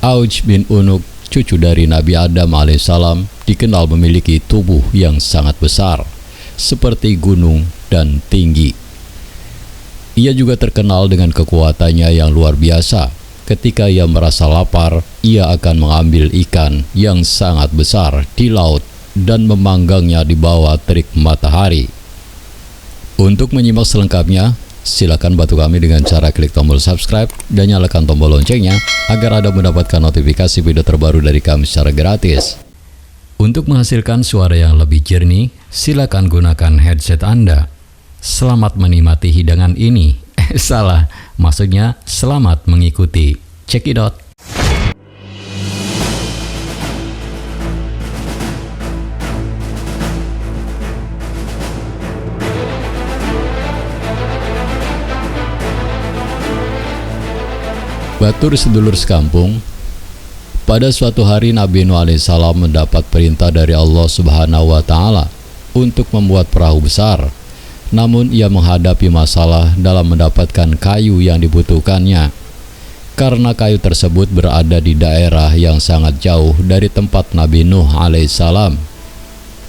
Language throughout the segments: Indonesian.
Auj bin Unuk, cucu dari Nabi Adam alaihissalam, dikenal memiliki tubuh yang sangat besar, seperti gunung dan tinggi. Ia juga terkenal dengan kekuatannya yang luar biasa. Ketika ia merasa lapar, ia akan mengambil ikan yang sangat besar di laut dan memanggangnya di bawah terik matahari. Untuk menyimak selengkapnya, silakan bantu kami dengan cara klik tombol subscribe dan nyalakan tombol loncengnya agar Anda mendapatkan notifikasi video terbaru dari kami secara gratis. Untuk menghasilkan suara yang lebih jernih, silakan gunakan headset Anda. Selamat menikmati hidangan ini. Salah, maksudnya selamat mengikuti. Check it out. Batur sedulur sekampung. Pada suatu hari Nabi Nuh alaihissalam mendapat perintah dari Allah Subhanahu wa Ta'ala untuk membuat perahu besar. Namun ia menghadapi masalah dalam mendapatkan kayu yang dibutuhkannya, karena kayu tersebut berada di daerah yang sangat jauh dari tempat Nabi Nuh alaihissalam.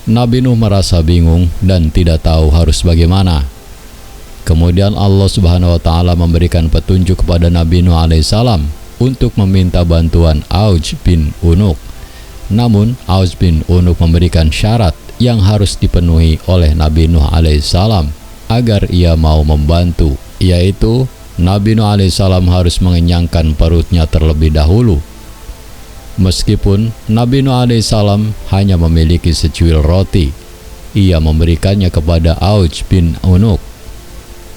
Nabi Nuh merasa bingung dan tidak tahu harus bagaimana. Kemudian Allah Subhanahu wa Ta'ala memberikan petunjuk kepada Nabi Nuh alaihissalam untuk meminta bantuan Auj bin Unuk. Namun Auj bin Unuk memberikan syarat yang harus dipenuhi oleh Nabi Nuh alaihissalam agar ia mau membantu, yaitu Nabi Nuh alaihissalam harus mengenyangkan perutnya terlebih dahulu. Meskipun Nabi Nuh alaihissalam hanya memiliki secuil roti, ia memberikannya kepada Auj bin Unuk.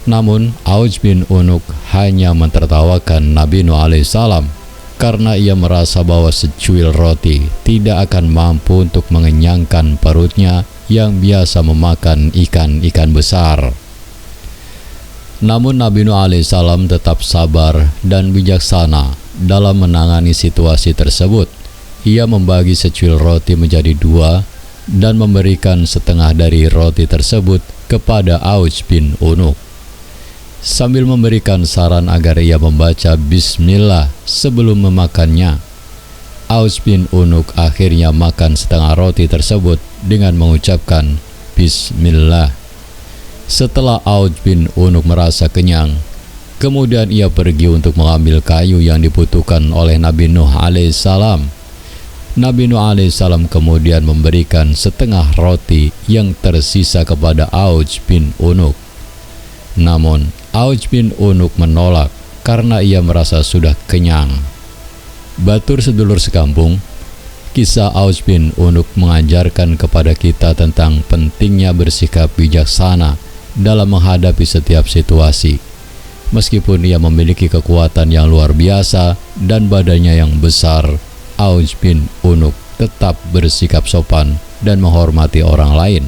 Namun Auj bin Unuk hanya mentertawakan Nabi Nuh alaihissalam karena ia merasa bahwa secuil roti tidak akan mampu untuk mengenyangkan perutnya yang biasa memakan ikan-ikan besar. Namun Nabi Nuh alaihissalam tetap sabar dan bijaksana dalam menangani situasi tersebut. Ia membagi secuil roti menjadi dua dan memberikan setengah dari roti tersebut kepada Auj bin Unuk, sambil memberikan saran agar ia membaca bismillah sebelum memakannya. Auj bin Unuk akhirnya makan setengah roti tersebut dengan mengucapkan bismillah. Setelah Auj bin Unuk merasa kenyang, kemudian ia pergi untuk mengambil kayu yang dibutuhkan oleh Nabi Nuh alaihissalam. Nabi Nuh alaihissalam kemudian memberikan setengah roti yang tersisa kepada Auj bin Unuk. Namun Auj bin Unuk menolak karena ia merasa sudah kenyang. Batur sedulur sekampung, kisah Auj bin Unuk mengajarkan kepada kita tentang pentingnya bersikap bijaksana dalam menghadapi setiap situasi. Meskipun ia memiliki kekuatan yang luar biasa dan badannya yang besar, Auj bin Unuk tetap bersikap sopan dan menghormati orang lain.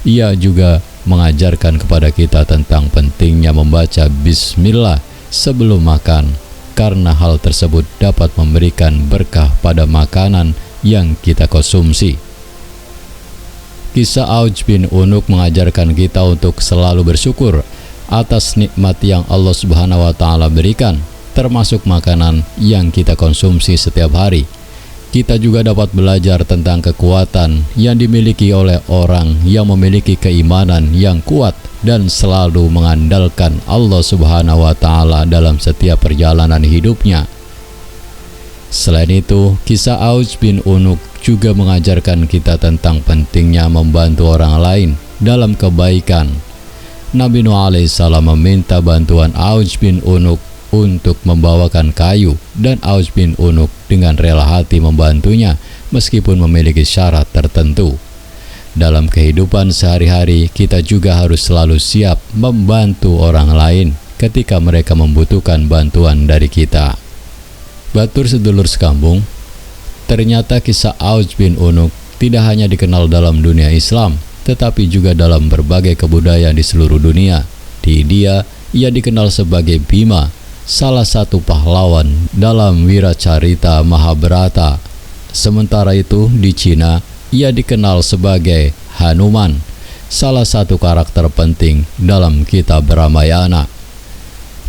Ia juga mengajarkan kepada kita tentang pentingnya membaca bismillah sebelum makan, karena hal tersebut dapat memberikan berkah pada makanan yang kita konsumsi. Kisah Auj bin Unuk mengajarkan kita untuk selalu bersyukur atas nikmat yang Allah Subhanahu wa Ta'ala berikan, termasuk makanan yang kita konsumsi setiap hari. Kita juga dapat belajar tentang kekuatan yang dimiliki oleh orang yang memiliki keimanan yang kuat dan selalu mengandalkan Allah Subhanahu wa Ta'ala dalam setiap perjalanan hidupnya. Selain itu, kisah Auj bin Unuk juga mengajarkan kita tentang pentingnya membantu orang lain dalam kebaikan. Nabi Nuh alaihissalam meminta bantuan Auj bin Unuk untuk membawakan kayu, dan Auj bin Unuk dengan rela hati membantunya meskipun memiliki syarat tertentu. Dalam kehidupan sehari-hari, kita juga harus selalu siap membantu orang lain ketika mereka membutuhkan bantuan dari kita. Batur sedulur sekampung, ternyata kisah Auj bin Unuk tidak hanya dikenal dalam dunia Islam, tetapi juga dalam berbagai kebudayaan di seluruh dunia. Di India, ia dikenal sebagai Bhima, salah satu pahlawan dalam wiracarita Mahabharata. Sementara itu di Cina, ia dikenal sebagai Hanuman, salah satu karakter penting dalam kitab Ramayana.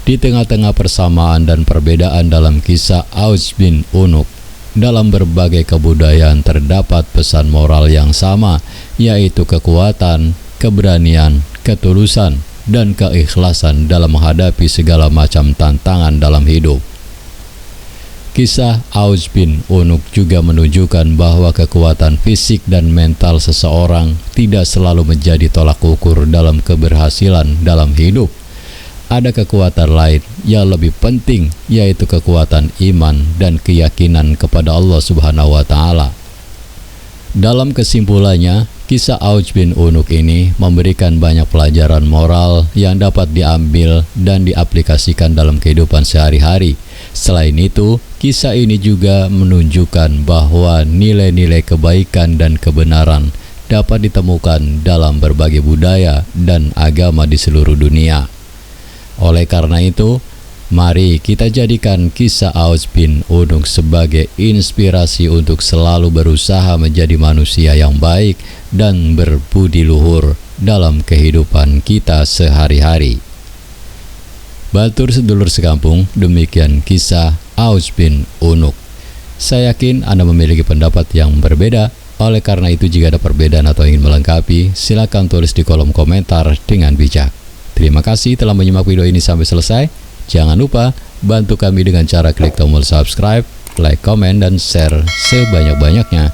Di tengah-tengah persamaan dan perbedaan dalam kisah Aus bin Unuk, dalam berbagai kebudayaan terdapat pesan moral yang sama, yaitu kekuatan, keberanian, ketulusan, dan keikhlasan dalam menghadapi segala macam tantangan dalam hidup. Kisah Aus bin Unuk juga menunjukkan bahwa kekuatan fisik dan mental seseorang tidak selalu menjadi tolak ukur dalam keberhasilan dalam hidup. Ada kekuatan lain yang lebih penting, yaitu kekuatan iman dan keyakinan kepada Allah Subhanahu wa Ta'ala. Dalam kesimpulannya, kisah Aus bin Unuk ini memberikan banyak pelajaran moral yang dapat diambil dan diaplikasikan dalam kehidupan sehari-hari. Selain itu, kisah ini juga menunjukkan bahwa nilai-nilai kebaikan dan kebenaran dapat ditemukan dalam berbagai budaya dan agama di seluruh dunia. Oleh karena itu, mari kita jadikan kisah Aus bin Unuk sebagai inspirasi untuk selalu berusaha menjadi manusia yang baik dan berbudi luhur dalam kehidupan kita sehari-hari. Batur sedulur sekampung, demikian kisah Aus bin Unuk. Saya yakin Anda memiliki pendapat yang berbeda. Oleh karena itu, jika ada perbedaan atau ingin melengkapi, silakan tulis di kolom komentar dengan bijak. Terima kasih telah menyimak video ini sampai selesai. Jangan lupa bantu kami dengan cara klik tombol subscribe, like, komen, dan share sebanyak-banyaknya.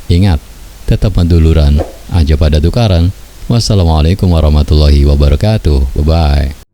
Ingat, tetap penduluran aja pada tukaran. Wassalamualaikum warahmatullahi wabarakatuh. Bye-bye.